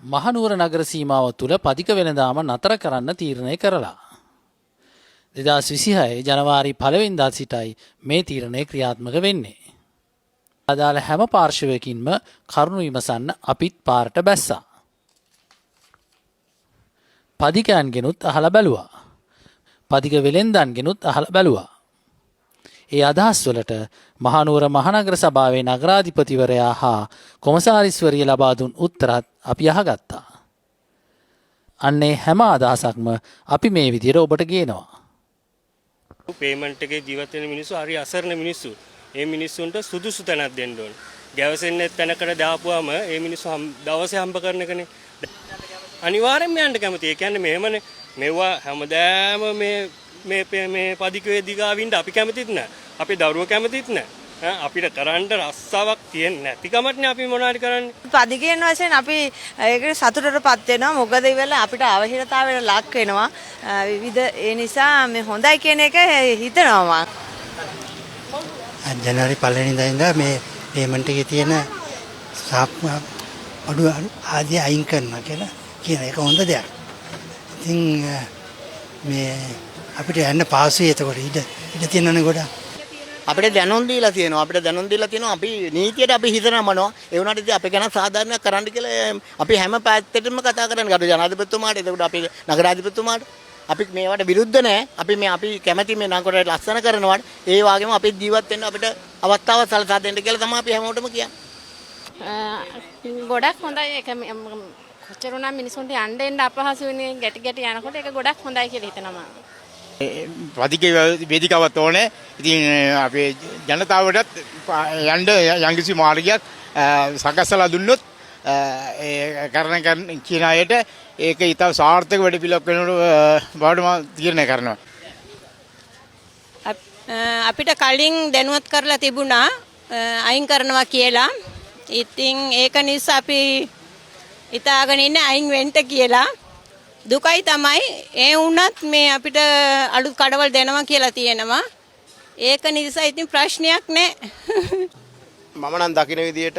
මහනුවර නගර සීමාව තුළ පදික වෙළඳාම නතර කරන්න තීරණය කරලා 2026 ජනවාරි 1 වෙනිදා සිටයි මේ තීරණය ක්‍රියාත්මක වෙන්නේ. අදාළ හැම පාර්ශවයකින්ම කරුණු විමසන්න අපිත් පාරට බැස්සා. පදිකයන්ගෙනුත් අහලා බැලුවා. පදික වෙළෙන්දන්ගෙනුත් අහලා බැලුවා. ඒ අදහස් වලට මහනුවර මහනගර සභාවේ නගරාධිපතිවරයා හා කොමසාරිස්වරිය ලබා දුන් උත්තරත් අපි අහගත්තා. අන්නේ හැම අදහසක්ම අපි මේ විදිහට ඔබට ගේනවා. පේමන්ට් එකේ ජීවත් වෙන මිනිස්සු හරි අසරණ මිනිස්සු. ඒ මිනිස්සුන්ට සුදුසු තැනක් දෙන්න ඕන. ගැවසෙන්නේ තැනකට දාපුවාම ඒ මිනිස්සු දවසේ හම්බ කරන එකනේ. අනිවාර්යෙන්ම යන්න කැමතියි. ඒ කියන්නේ මෙහෙමනේ මෙවුවා හැමදාම මේ පදිකවේ දිගාවින්ද අපි කැමතිත් නෑ. අපි දරුවෝ කැමතිත් නෑ. අපිට කරන්න රස්සාවක් තියෙන්නේ නැතිකමත්නේ අපි මොනවාරි කරන්නේ. පදිකයන් වශයෙන් අපි ඒකට සතුටටපත් වෙනවා. මොකද ඒ වෙලාව අපිට අවශ්‍යතාවයට ලක් වෙනවා. විවිධ ඒ නිසා මේ හොඳයි කියන එක හිතනවා මම. ජනවාරි 1 වෙනිදා ඉඳලා මේ පේමන්ට් එකේ තියෙන අඩු ආදී අයින් කරනවා කියලා කියන එක හොඳ දෙයක්. ඉතින් මේ අපිට යන්න පාසුයි එතකොට ඉඩ තියෙනවනේ ගොඩක්. අපිට දැනුම් දීලා තියෙනවා අපි නීතියට අපි හිතනමනවා ඒ වුණාට ඉතින් අපි ගැන සාධාරණයක් කරන්න කියලා අපි හැම පැත්තටම කතා කරන්නේ ගරු ජනාධිපතිතුමාට එතකොට අපි නගරාධිපතිතුමාට අපි මේවට විරුද්ධ නැහැ අපි කැමැති මේ නගරය ලස්සන කරනවාට ඒ වගේම අපි ජීවත් වෙන්න අපිට අවස්ථාවක් සලසා දෙන්න කියලා තමයි අපි හැමෝටම කියන්නේ. ගොඩක් හොඳයි ඒක කොච්චර උනා මිනිසුන්ට යන්න එන්න අපහසු වෙන්නේ ගැටි යනකොට ඒක ගොඩක් හොඳයි කියලා හිතනවා. පදික වේදිකාවක් ඕනේ. ඉතින් අපේ ජනතාවටත් යන්න යම්කිසි මාර්ගයක් සකස්සලා දුන්නොත් ඒ කරන කියන අයට ඒක ඊට සාර්ථක වැඩ පිළිවෙලක් වෙනකොට බවට මම තීරණය කරනවා. අපිට කලින් දැනුවත් කරලා තිබුණා අයින් කරනවා කියලා. ඉතින් ඒක නිසා අපි හිතාගෙන ඉන්නේ අයින් වෙන්න කියලා. දුකයි තමයි ඒ වුණත් මේ අපිට අලුත් කඩවල් දෙනවා කියලා තියෙනවා. ඒක නිසා ඉතින් ප්‍රශ්නයක් නැහැ. මම නම් දකින විදියට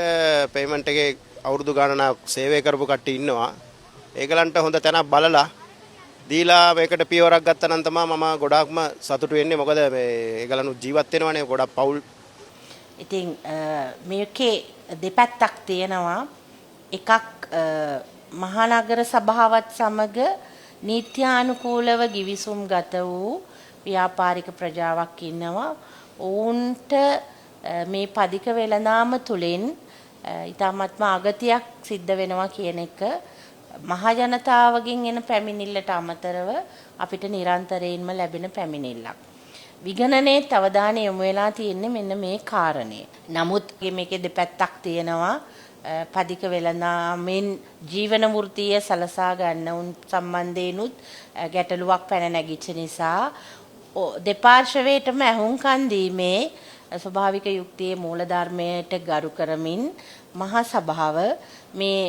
පේමන්ට් එකේ අවුරුදු ගණනක් සේවය කරපු කට්ටිය ඉන්නවා. ඒගලන්ට හොඳ තැනක් බලලා දීලා මේකට පියවරක් ගත්තා නම් තමයි මම ගොඩාක්ම සතුටු වෙන්නේ. මොකද මේ ඒගලන් ජීවත් වෙනවනේ ගොඩක් පවුල්. ඉතින් මේකේ දෙපැත්තක් තියෙනවා. එකක් මහනගර සභාවත් සමග නීත්‍යානුකූලව ගිවිසුම් ගත වූ ව්‍යාපාරික ප්‍රජාවක් ඉන්නවා. ඔවුන්ට මේ පදික වෙළඳාම තුළින් ඊටාත්ම අගතියක් සිද්ධ වෙනවා කියන එක මහ ජනතාවගෙන් එන පැමිණිල්ලට අමතරව අපිට නිරන්තරයෙන්ම ලැබෙන පැමිණිල්ලක්. විගණනයේ අවධානය යොමු වෙලා තියෙන්නේ මෙන්න මේ කාරණේ. නමුත් මේකේ දෙපැත්තක් තියෙනවා. පදික වෙළඳාමෙන් ජීවන වෘත්තිය සලසා ගන්න උන් සම්බන්ධයෙන්ුත් ගැටලුවක් පැන නැගිච්ච නිසා දෙපාර්ශවයටම ඇහුම්කන් දීමේ ස්වභාවික යුක්තියේ මූලධර්මයට ගරු කරමින් මහා සභාව මේ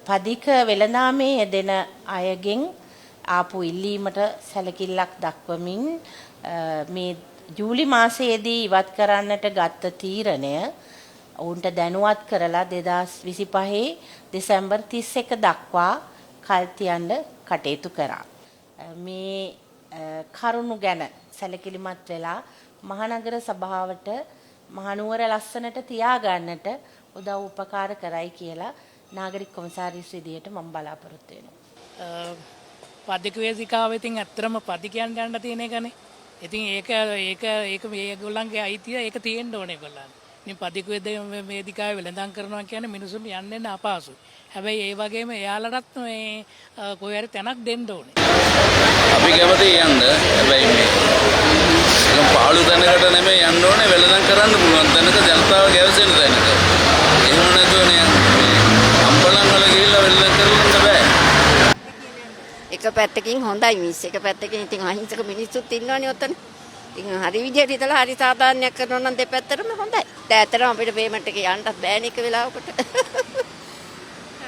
පදික වෙළඳාමේ යෙදෙන අයගෙන් ආපු ඉල්ලීමට සැලකිල්ලක් දක්වමින් මේ ජූලි මාසයේදී ඉවත් කරන්නට ගත්ත තීරණය ඔවුන්ට දැනුවත් කරලා 2025 දෙසැම්බර් 31 දක්වා කල් තියන්න කටයුතු කරා. මේ කරුණු ගැන සැලකිලිමත් වෙලා මහනගර සභාවට මහනුවර ලස්සනට තියාගන්නට උදව් උපකාර කරයි කියලා නාගරික කොමසාරිස් විදියට මම බලාපොරොත්තු වෙනවා. පදික වේදිකාව ඉතින් ඇත්තටම පදිකයන් ගන්න තියෙන එකනේ. ඉතින් ඒක මේගොල්ලන්ගේ අයිතිය ඒක තියෙන්න ඕනේ ඒගොල්ලන්. මේ පදික වේදිකාවේ වෙළඳාම් කරනවා කියන්නේ මිනිසුන් යන්න එන්න අපහසුයි. හැබැයි ඒ වගේම එයාලටත් මේ කොහේ හරි තැනක් දෙන්න ඕනේ. අපි කැමති යන්න. හැබැයි මේ පාළු තැනකට නෙමෙයි යන්න ඕනේ වෙළඳාම් කරන්න පුළුවන් තැනක ජනතාව ගැවසෙන තැනක. එහෙම නැතුව නේ අම්බලම් වල ගිහිල්ලා වෙළඳාම් කරන්න බෑ. එක පැත්තකින් හොඳයි මිස් එක පැත්තකින් ඉතින් අහිංසක මිනිස්සුත් ඉන්නවනේ ඔතන. ඉතින් හරි විදියට හිතලා හරි සාධාරණයක් කරනවා නම් දෙපැත්තටම හොඳයි. ඇත්තටම අපිට පේමන්ට් එක යන්නත් බෑනේ එක වෙලාවකට.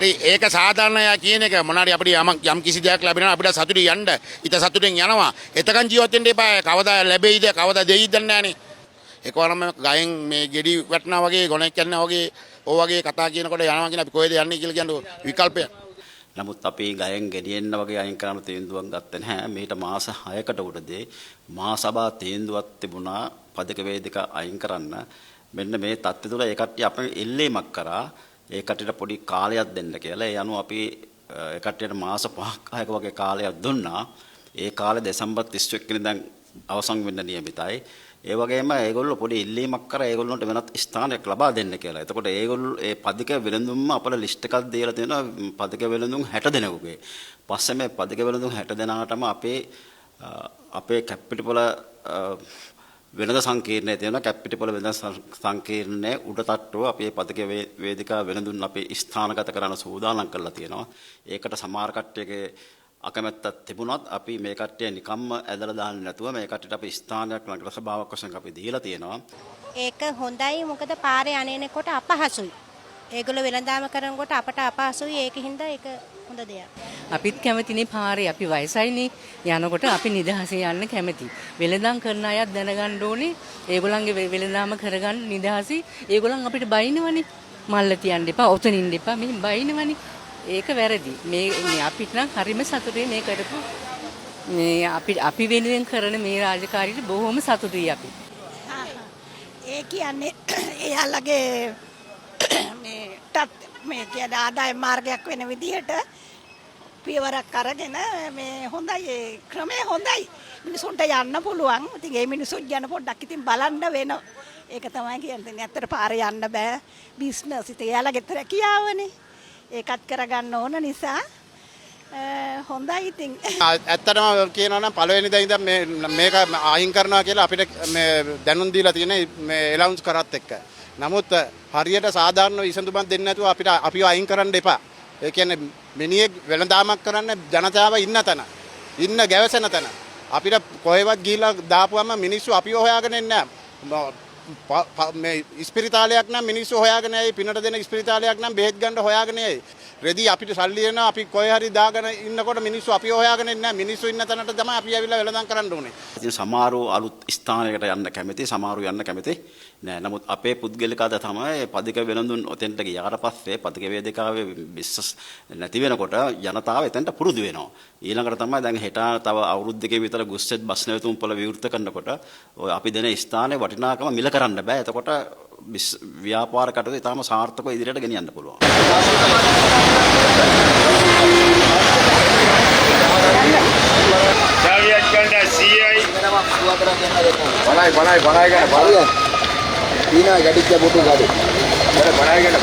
ඒක සාධාරණයි කියන එක මොනාරි අපිට යම් කිසි දෙයක් ලැබෙනවා අපිට සතුටින් යන්න ඊට සතුටින් යනවා. එතකන් ජීවත් වෙන්න එපා. කවදා ලැබෙයිද කවදා දෙයිද නැහනේ. ඒකවරම ගයෙන් මේ ගෙඩි වැටෙනා වගේ ගොනෙක් යනවා වගේ ඕ වගේ කතා කියනකොට යනවා කියන අපි කොහෙද යන්නේ කියලා කියන විකල්පය. නමුත් අපි ගයෙන් ගෙඩියෙන්න වගේ අයින් කරන්න තීන්දුවක් ගත්තේ නැහැ. මේට මාස 6කට උඩදී මහා සභා තීන්දුවක් තිබුණා පදක වේදිකා අයින් කරන්න. මෙන්න මේ තත්ත්වය තුළ ඒ කට්ටිය අපේ ඉල්ලීමක් කරා ඒ කට්ටියට පොඩි කාලයක් දෙන්න කියලා. ඒ අනුව අපි ඒ කට්ටියට මාස 5ක් 6ක වගේ කාලයක් දුන්නා. ඒ කාලේ දෙසැම්බර් 31 වෙනිදා අවසන් වෙන්න නියමිතයි. ඒ වගේම ඒගොල්ලෝ පොඩි ඉල්ලීමක් කරා ඒගොල්ලොන්ට වෙනත් ස්ථානයක් ලබා දෙන්න කියලා. එතකොට ඒගොල්ලෝ ඒ පදික වෙළඳුම්ම අපල ලිස්ට් එකක් දීලා තියෙනවා පදික වෙළඳුම් 60 දෙනෙකුගේ. පස්සේ මේ පදික වෙළඳුම් 60 දෙනාටම අපේ කැපිටපොළ වෙළඳ සංකීර්ණයේ තියෙන කැපිටපොළ වෙළඳ සංකීර්ණයේ උඩ තට්ටුව අපේ පදික වේදිකා වෙළඳුන් අපේ ස්ථානගත කරන්න සූදානම් කරලා තියෙනවා. ඒකට සමහර කට්ටියගේ අකමැත්තක් තිබුණත් අපි මේ කට්ටිය නිකම්ම ඇදලා දාන්නේ නැතුව මේ කට්ටියට අපි ස්ථානයක් නගර සභාවක් වශයෙන් අපි දීලා තියෙනවා. ඒක හොඳයි මොකද පාරේ අනේනකොට අපහසුයි. ඒගොල්ලෝ වෙළඳාම කරනකොට අපට අපහසුයි ඒකින්ද ඒක හොඳ දෙයක්. අපිත් කැමතිනේ පාරේ අපි වයසයිනේ යනකොට අපි නිදහසේ යන්න කැමති. වෙළඳාම් කරන අයත් දැනගන්න ඕනේ ඒගොල්ලන්ගේ වෙළඳාම කරගන්න නිදහසේ ඒගොල්ලන් අපිට බයිනවනේ. මල්ල තියන්න එපා, ඔතනින් එපා මෙහෙම බයිනවනේ. ඒක වැරදි. මේ අපිට නම් හරිම සතුටුයි මේ කරපු මේ අපි වෙනුවෙන් කරන මේ රාජකාරියට බොහොම සතුටුයි අපි. ඒ කියන්නේ එයාලගේ මේ කියන ආදායම් මාර්ගයක් වෙන විදිහට පියවරක් අරගෙන මේ හොඳයි ඒ ක්‍රමය හොඳයි. මිනිසුන්ට යන්න පුළුවන්. ඉතින් ඒ මිනිසුන් යන පොඩ්ඩක් ඉතින් බලන්න වෙනවා. ඒක තමයි කියන්නේ. ඇත්තට පාරේ යන්න බෑ. බිස්නස් ඉතින් එයාලගේ රැකියාවනේ. ඒකත් කරගන්න ඕන නිසා හොඳයි ඉතින්. ඇත්තටම කියනවා නම් පළවෙනිදා ඉඳන් මේක අයින් කරනවා කියලා අපිට මේ දැනුම් දීලා තියෙන මේ එලවුන්ස් කරත් එක්ක. නමුත් හරියට සාධාරණ විසඳුමක් දෙන්නේ නැතුව අපිව අයින් කරන්න එපා. ඒ කියන්නේ මිනිහෙක් වෙළඳාමක් කරන්න ජනතාව ඉන්න තැන. ඉන්න ගැවසෙන තැන. අපිට කොහෙවත් ගිහිල්ලා දාපුවම මිනිස්සු අපිව හොයාගෙන එන්නේ නැහැ. මේ ස්පිරිතාලයක් නම් මිනිස්සු හොයාගෙන යයි පිනට දෙන ස්පිරිතාලයක් නම් බෙහෙත් ගන්න හොයාගෙන යයි රෙදි අපිට සල්ලි එනවා අපි කොහේ හරි දාගෙන ඉන්නකොට මිනිස්සු අපිව හොයාගෙන ඉන්නේ නැහැ මිනිස්සු ඉන්න තැනට තමයි අපි ඇවිල්ලා වෙළඳාම් කරන්න ඕනේ. ඉතින් සමහරව අලුත් ස්ථානයකට යන්න කැමති සමහරව යන්න කැමති නෑ. නමුත් අපේ පුද්ගලිකද තමයි පදික වෙළඳුන් ඔතෙන්ට ගියාට පස්සේ පදික වේදිකාවේ විශ්වාස නැති වෙනකොට ජනතාව එතෙන්ට පුරුදු වෙනවා. ඊළඟට තමයි දැන් හෙට තව අවුරුදු දෙකක විතර ගුස්සෙත් බස් නැවතුම් පොළ විවෘත කරනකොට ඔය අපි දෙන ස්ථානයේ වටිනාකම මිල කරන්න බෑ. එතකොට ව්‍යාපාර කටයුතු ඉතාම සාර්ථකව ඉදිරියට ගෙනියන්න පුළුවන්. Sabiat kanda CI. Balai kan. Ina jadi jabutu gadi. Balai kan.